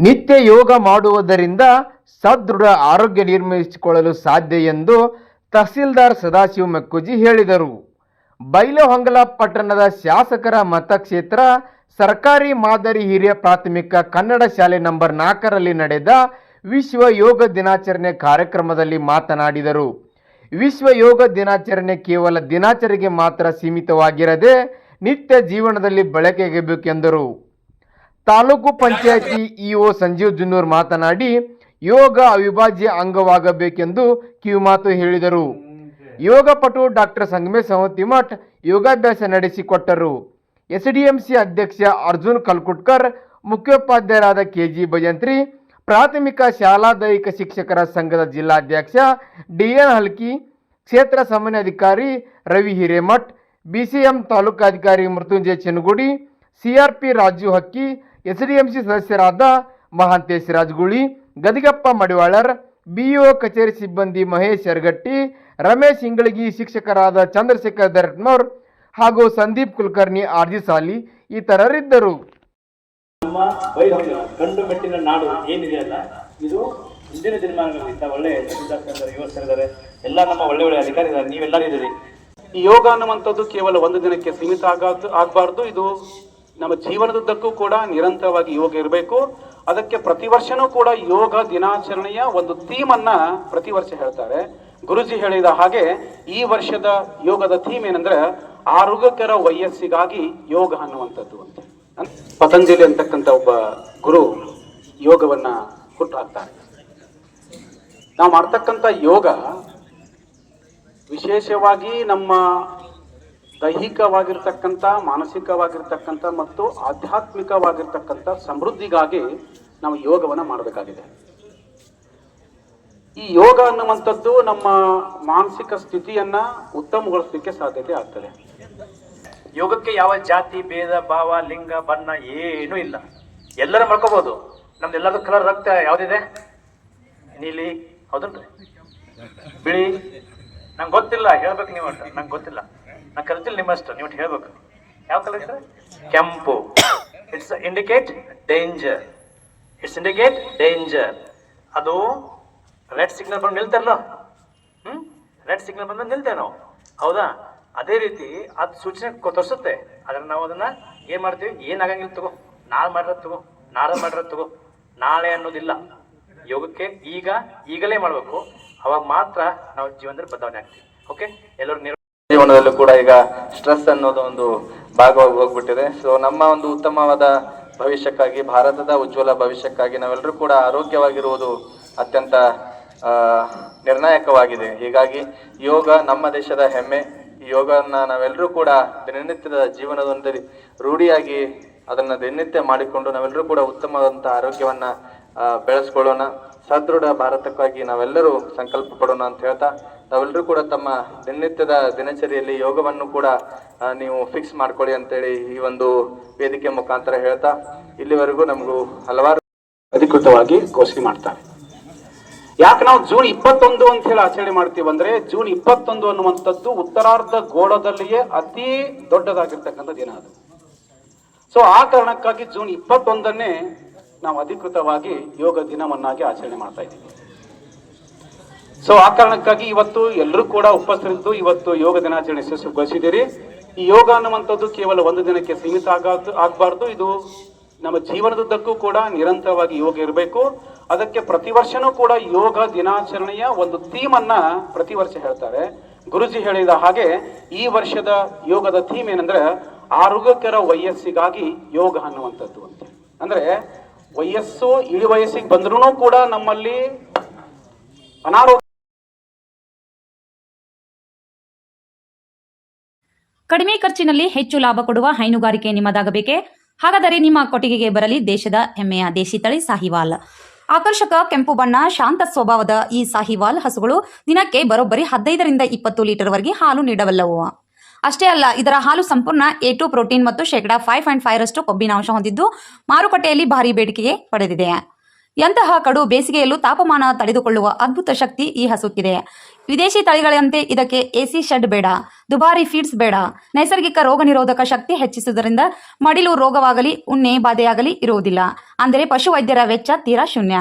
ನಿತ್ಯ ಯೋಗ ಮಾಡುವುದರಿಂದ ಸದೃಢ ಆರೋಗ್ಯ ನಿರ್ಮಿಸಿಕೊಳ್ಳಲು ಸಾಧ್ಯ ಎಂದು ತಹಸೀಲ್ದಾರ್ ಸದಾಶಿವ ಮೆಕ್ಕುಜಿ ಹೇಳಿದರು. ಬೈಲಹೊಂಗಲ ಪಟ್ಟಣದ ಶಾಸಕರ ಮತಕ್ಷೇತ್ರ ಸರ್ಕಾರಿ ಮಾದರಿ ಹಿರಿಯ ಪ್ರಾಥಮಿಕ ಕನ್ನಡ ಶಾಲೆ ನಂಬರ್ 4ರಲ್ಲಿ ನಡೆದ ವಿಶ್ವ ಯೋಗ ದಿನಾಚರಣೆ ಕಾರ್ಯಕ್ರಮದಲ್ಲಿ ಮಾತನಾಡಿದರು. ವಿಶ್ವ ಯೋಗ ದಿನಾಚರಣೆ ಕೇವಲ ದಿನಾಚರಣೆಗೆ ಮಾತ್ರ ಸೀಮಿತವಾಗಿರದೆ ನಿತ್ಯ ಜೀವನದಲ್ಲಿ ಬಳಕೆಯಾಗಬೇಕೆಂದರು. ತಾಲೂಕು ಪಂಚಾಯಿತಿ ಇಒ ಸಂಜೀವ್ ಜುನ್ನೂರ್ ಮಾತನಾಡಿ ಯೋಗ ಅವಿಭಾಜ್ಯ ಅಂಗವಾಗಬೇಕೆಂದು ಕಿವಿಮಾತು ಹೇಳಿದರು. ಯೋಗಪಟು ಡಾಕ್ಟರ್ ಸಂಗಮೇಶ್ ಸವತಿಮಠ್ ಯೋಗಾಭ್ಯಾಸ ನಡೆಸಿಕೊಟ್ಟರು. ಎಸ್ಡಿಎಂಸಿ ಅಧ್ಯಕ್ಷ ಅರ್ಜುನ್ ಕಲ್ಕುಟ್ಕರ್, ಮುಖ್ಯೋಪಾಧ್ಯಾಯರಾದ ಕೆಜಿ ಭಜಂತ್ರಿ, ಪ್ರಾಥಮಿಕ ಶಾಲಾ ದೈಹಿಕ ಶಿಕ್ಷಕರ ಸಂಘದ ಜಿಲ್ಲಾಧ್ಯಕ್ಷ ಡಿಎನ್ ಹಲ್ಕಿ, ಕ್ಷೇತ್ರ ಸಮನ್ವಯಾಧಿಕಾರಿ ರವಿ ಹಿರೇಮಠ್, ಬಿಸಿಎಂ ತಾಲೂಕಾಧಿಕಾರಿ ಮೃತ್ಯುಂಜಯ ಚೆನ್ಗುಡಿ, ಸಿಆರ್ಪಿ ರಾಜು ಹಕ್ಕಿ, ಎಸ್ಡಿಎಂಸಿ ಸದಸ್ಯರಾದ ಮಹಾಂತೇಶ್ ರಾಜಗುಳಿ, ಗದಿಗಪ್ಪ ಮಡಿವಾಳರ್, ಬಿಇಒ ಕಚೇರಿ ಸಿಬ್ಬಂದಿ ಮಹೇಶ್ ಯರಗಟ್ಟಿ, ರಮೇಶ್ ಇಂಗಳಗಿ, ಶಿಕ್ಷಕರಾದ ಚಂದ್ರಶೇಖರ್ ದರಟ್ನೂರ್ ಹಾಗೂ ಸಂದೀಪ್ ಕುಲಕರ್ಣಿ, ಆರ್ಜಿ ಸಾಲಿ ಇತರರಿದ್ದರು. ನಮ್ಮ ಬೈಲಹೊಂಗಲ ಗಂಡು ಮೆಟ್ಟಿನ ನಾಡು ಏನಿದೆಯಲ್ಲ, ಇದು ಹಿಂದಿನ ದಿನಮಾನಗಳಿಂದ ಒಳ್ಳೆ ಯುವಕರಿದ್ದಾರೆ, ಎಲ್ಲ ನಮ್ಮ ಒಳ್ಳೆ ಒಳ್ಳೆ ಅಧಿಕಾರಿದ್ದಾರೆ, ನೀವೆಲ್ಲರೂ ಇದ್ದೀರಿ. ಈ ಯೋಗ ಅನ್ನುವಂಥದ್ದು ಕೇವಲ ಒಂದು ದಿನಕ್ಕೆ ಸೀಮಿತ ಆಗಬಾರ್ದು. ಇದು ನಮ್ಮ ಜೀವನದುದ್ದಕ್ಕೂ ಕೂಡ ನಿರಂತರವಾಗಿ ಯೋಗ ಇರಬೇಕು. ಅದಕ್ಕೆ ಪ್ರತಿ ವರ್ಷನೂ ಕೂಡ ಯೋಗ ದಿನಾಚರಣೆಯ ಒಂದು ಥೀಮ್ ಅನ್ನ ಪ್ರತಿ ವರ್ಷ ಹೇಳ್ತಾರೆ. ಗುರುಜಿ ಹೇಳಿದ ಹಾಗೆ ಈ ವರ್ಷದ ಯೋಗದ ಥೀಮ್ ಏನಂದ್ರೆ ಆರೋಗ್ಯಕರ ವಯಸ್ಸಿಗಾಗಿ ಯೋಗ ಅನ್ನುವಂಥದ್ದು ಅಂತ. ಪತಂಜಲಿ ಅಂತಕ್ಕಂಥ ಒಬ್ಬ ಗುರು ಯೋಗವನ್ನ ಹುಟ್ಟುಹಾಕ್ತಾರೆ. ನಾವು ಮಾಡ್ತಕ್ಕಂಥ ಯೋಗ ವಿಶೇಷವಾಗಿ ನಮ್ಮ ದೈಹಿಕವಾಗಿರ್ತಕ್ಕಂಥ, ಮಾನಸಿಕವಾಗಿರ್ತಕ್ಕಂಥ ಮತ್ತು ಆಧ್ಯಾತ್ಮಿಕವಾಗಿರ್ತಕ್ಕಂಥ ಸಮೃದ್ಧಿಗಾಗಿ ನಾವು ಯೋಗವನ್ನು ಮಾಡಬೇಕಾಗಿದೆ. ಈ ಯೋಗ ಅನ್ನುವಂಥದ್ದು ನಮ್ಮ ಮಾನಸಿಕ ಸ್ಥಿತಿಯನ್ನ ಉತ್ತಮಗೊಳಿಸಲಿಕ್ಕೆ ಸಾಧ್ಯತೆ ಆಗ್ತದೆ. ಯೋಗಕ್ಕೆ ಯಾವ ಜಾತಿ ಭೇದ ಭಾವ ಲಿಂಗ ಬಣ್ಣ ಏನೂ ಇಲ್ಲ, ಎಲ್ಲರೂ ಮಾಡ್ಕೋಬಹುದು. ನಮ್ದೆಲ್ಲರ ಕಲರ್ ರಕ್ತ ಯಾವ್ದಿದೆ? ನೀಲಿ, ಹೌದಲ್ರಿ? ಬಿಳಿ, ನಂಗೆ ಗೊತ್ತಿಲ್ಲ, ಹೇಳ್ಬೇಕು ನೀವು. ನಂಗೆ ಗೊತ್ತಿಲ್ಲ, ನಂಗೆ ಕಲಿತಿಲ್ಲ ನಿಮ್ಮಷ್ಟು, ನೀವು ಹೇಳ್ಬೇಕು. ಯಾವ ಕಲರ್ ಇದ್ರೆ? ಕೆಂಪು. It's indicate danger. It's indicate danger. ಅದು ರೆಡ್ ಸಿಗ್ನಲ್ ಬಂದು ನಿಲ್ತಾರಲ್ಲ, ರೆಡ್ ಸಿಗ್ನಲ್ ಬಂದು ನಿಲ್ತೇವೆ ನಾವು, ಹೌದಾ? ಅದೇ ರೀತಿ ಅದು ಸೂಚನೆ ತೋರಿಸುತ್ತೆ. ಆದ್ರೆ ನಾವು ಅದನ್ನ ಏನ್ ಮಾಡ್ತೀವಿ? ಏನಾಗಂಗಿಲ್ಲ, ತಗೋ, ನಾಳೆ ಮಾಡಿರೋದು ತಗೋ, ನಾಳೆ ಮಾಡಿರೋದು ತಗೋ, ನಾಳೆ ಅನ್ನೋದಿಲ್ಲ. ಯೋಗಕ್ಕೆ ಈಗಲೇ ಮಾಡಬೇಕು, ಅವಾಗ ಮಾತ್ರ ನಾವು ಜೀವನದಲ್ಲಿ ಬದಲಾವಣೆ ಆಗ್ತೀವಿ. ಓಕೆ, ಎಲ್ಲರೂ ಜೀವನದಲ್ಲೂ ಕೂಡ ಈಗ ಸ್ಟ್ರೆಸ್ ಅನ್ನೋದು ಒಂದು ಭಾಗವಾಗಿ ಹೋಗ್ಬಿಟ್ಟಿದೆ. ಸೊ ನಮ್ಮ ಒಂದು ಉತ್ತಮವಾದ ಭವಿಷ್ಯಕ್ಕಾಗಿ, ಭಾರತದ ಉಜ್ವಲ ಭವಿಷ್ಯಕ್ಕಾಗಿ ನಾವೆಲ್ಲರೂ ಕೂಡ ಆರೋಗ್ಯವಾಗಿರುವುದು ಅತ್ಯಂತ ನಿರ್ಣಾಯಕವಾಗಿದೆ. ಹೀಗಾಗಿ ಯೋಗ ನಮ್ಮ ದೇಶದ ಹೆಮ್ಮೆ. ಈ ಯೋಗನ ನಾವೆಲ್ಲರೂ ಕೂಡ ದಿನನಿತ್ಯದ ಜೀವನದೊಂದಿಗೆ ರೂಢಿಯಾಗಿ ಅದನ್ನು ದಿನನಿತ್ಯ ಮಾಡಿಕೊಂಡು ನಾವೆಲ್ಲರೂ ಕೂಡ ಉತ್ತಮವಾದಂಥ ಆರೋಗ್ಯವನ್ನ ಬೆಳೆಸ್ಕೊಳ್ಳೋಣ. ಸದೃಢ ಭಾರತಕ್ಕಾಗಿ ನಾವೆಲ್ಲರೂ ಸಂಕಲ್ಪ ಪಡೋಣ ಅಂತ ಹೇಳ್ತಾ, ನಾವೆಲ್ಲರೂ ಕೂಡ ತಮ್ಮ ದಿನನಿತ್ಯದ ದಿನಚರಿಯಲ್ಲಿ ಯೋಗವನ್ನು ಕೂಡ ನೀವು ಫಿಕ್ಸ್ ಮಾಡ್ಕೊಳ್ಳಿ ಅಂತೇಳಿ ಈ ಒಂದು ವೇದಿಕೆ ಮುಖಾಂತರ ಹೇಳ್ತಾ, ಇಲ್ಲಿವರೆಗೂ ನಮಗೂ ಹಲವಾರು ಅಧಿಕೃತವಾಗಿ ಘೋಷಣೆ ಮಾಡ್ತಾರೆ. ಯಾಕೆ ನಾವು ಜೂನ್ 21 ಅಂತ ಹೇಳಿ ಆಚರಣೆ ಮಾಡ್ತೀವಿ ಅಂದ್ರೆ, ಜೂನ್ 21 ಅನ್ನುವಂಥದ್ದು ಉತ್ತರಾರ್ಧ ಗೋಳದಲ್ಲಿಯೇ ಅತಿ ದೊಡ್ಡದಾಗಿರ್ತಕ್ಕಂಥ ದಿನ ಅದು. ಸೊ ಆ ಕಾರಣಕ್ಕಾಗಿ ಜೂನ್ 21ನ್ನೇ ನಾವು ಅಧಿಕೃತವಾಗಿ ಯೋಗ ದಿನವನ್ನಾಗಿ ಆಚರಣೆ ಮಾಡ್ತಾ ಇದ್ದೀವಿ. ಸೊ ಆ ಕಾರಣಕ್ಕಾಗಿ ಇವತ್ತು ಎಲ್ಲರೂ ಕೂಡ ಉಪಸ್ಥಿತರಿದ್ದು ಇವತ್ತು ಯೋಗ ದಿನಾಚರಣೆ ಯಶಸ್ವಿಗೊಳಿಸಿದ್ದೀರಿ. ಈ ಯೋಗ ಅನ್ನುವಂಥದ್ದು ಕೇವಲ ಒಂದು ದಿನಕ್ಕೆ ಸೀಮಿತ ಆಗಬಾರ್ದು. ಇದು ನಮ್ಮ ಜೀವನದುದ್ದಕ್ಕೂ ಕೂಡ ನಿರಂತರವಾಗಿ ಯೋಗ ಇರಬೇಕು. ಅದಕ್ಕೆ ಪ್ರತಿ ವರ್ಷನೂ ಕೂಡ ಯೋಗ ದಿನಾಚರಣೆಯ ಒಂದು ಥೀಮ್ ಅನ್ನ ಪ್ರತಿ ವರ್ಷ ಹೇಳ್ತಾರೆ. ಗುರುಜಿ ಹೇಳಿದ ಹಾಗೆ ಈ ವರ್ಷದ ಯೋಗದ ಥೀಮ್ ಏನಂದ್ರೆ ಆರೋಗ್ಯಕರ ವಯಸ್ಸಿಗಾಗಿ ಯೋಗ ಅನ್ನುವಂಥದ್ದು ಅಂತ. ಅಂದ್ರೆ ವಯಸ್ಸು ಇಳಿ ವಯಸ್ಸಿಗೆ ಬಂದ್ರೂ ಕೂಡ ನಮ್ಮಲ್ಲಿ ಅನಾರೋಗ್ಯ. ಕಡಿಮೆ ಖರ್ಚಿನಲ್ಲಿ ಹೆಚ್ಚು ಲಾಭ ಕೊಡುವ ಹೈನುಗಾರಿಕೆ ನಿಮ್ಮದಾಗಬೇಕೆ? ಹಾಗಾದರೆ ನಿಮ್ಮ ಕೊಟ್ಟಿಗೆಗೆ ಬರಲಿ ದೇಶದ ಹೆಮ್ಮೆಯ ದೇಶಿ ತಳಿ ಸಾಹಿವಾಲ್. ಆಕರ್ಷಕ ಕೆಂಪು ಬಣ್ಣ, ಶಾಂತ ಸ್ವಭಾವದ ಈ ಸಾಹಿವಾಲ್ ಹಸುಗಳು ದಿನಕ್ಕೆ ಬರೋಬ್ಬರಿ 15ರಿಂದ 20 ಲೀಟರ್ವರೆಗೆ ಹಾಲು ನೀಡಬಲ್ಲವು. ಅಷ್ಟೇ ಅಲ್ಲ, ಇದರ ಹಾಲು ಸಂಪೂರ್ಣ A2 ಪ್ರೋಟೀನ್ ಮತ್ತು 5.5% ಕೊಬ್ಬಿನಾಂಶ ಹೊಂದಿದ್ದು ಮಾರುಕಟ್ಟೆಯಲ್ಲಿ ಭಾರಿ ಬೇಡಿಕೆಗೆ ಪಡೆದಿದೆ. ಎಂತಹ ಕಡು ಬೇಸಿಗೆಯಲ್ಲೂ ತಾಪಮಾನ ತಡೆದುಕೊಳ್ಳುವ ಅದ್ಭುತ ಶಕ್ತಿ ಈ ಹಸುಕ್ಕಿದೆ. ವಿದೇಶಿ ತಳಿಗಳಂತೆ ಇದಕ್ಕೆ ಎಸಿ ಶೆಡ್ ಬೇಡ, ದುಬಾರಿ ಫೀಡ್ಸ್ ಬೇಡ. ನೈಸರ್ಗಿಕ ರೋಗ ನಿರೋಧಕ ಶಕ್ತಿ ಹೆಚ್ಚಿಸುವುದರಿಂದ ಮಡಿಲು ರೋಗವಾಗಲಿ ಉಣ್ಣೆ ಬಾಧೆಯಾಗಲಿ ಇರುವುದಿಲ್ಲ. ಅಂದರೆ ಪಶುವೈದ್ಯರ ವೆಚ್ಚ ತೀರಾ ಶೂನ್ಯ.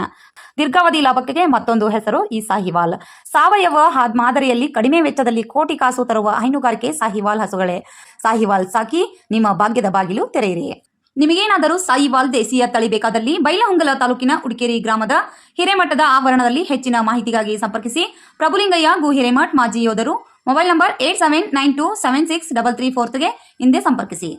ದೀರ್ಘಾವಧಿ ಲಾಭಕ್ಕೆ ಮತ್ತೊಂದು ಹೆಸರು ಈ ಸಾಹಿವಾಲ್. ಸಾವಯವ ಮಾದರಿಯಲ್ಲಿ ಕಡಿಮೆ ವೆಚ್ಚದಲ್ಲಿ ಕೋಟಿ ಕಾಸು ತರುವ ಹೈನುಗಾರಿಕೆ ಸಾಹಿವಾಲ್ ಹಸುಗಳೇ. ಸಾಹಿವಾಲ್ ಸಾಕಿ ನಿಮ್ಮ ಭಾಗ್ಯದ ಬಾಗಿಲು ತೆರೆಯಿರಿ. ನಿಮಗೇನಾದರೂ ಸಾಹಿವಾಲ್ ದೇಸಿಯ ತಳಿ ಬೇಕಾದಲ್ಲಿ ಬೈಲಹೊಂಗಲ ತಾಲೂಕಿನ ಉಡಿಕೇರಿ ಗ್ರಾಮದ ಹಿರೇಮಠದ ಆವರಣದಲ್ಲಿ ಹೆಚ್ಚಿನ ಮಾಹಿತಿಗಾಗಿ ಸಂಪರ್ಕಿಸಿ. ಪ್ರಭುಲಿಂಗಯ್ಯ ಗು ಹಿರೇಮಠ್, ಮಾಜಿ ಯೋಧರು. ಮೊಬೈಲ್ ನಂಬರ್ 8792763343 ಹಿಂದೆ ಸಂಪರ್ಕಿಸಿ.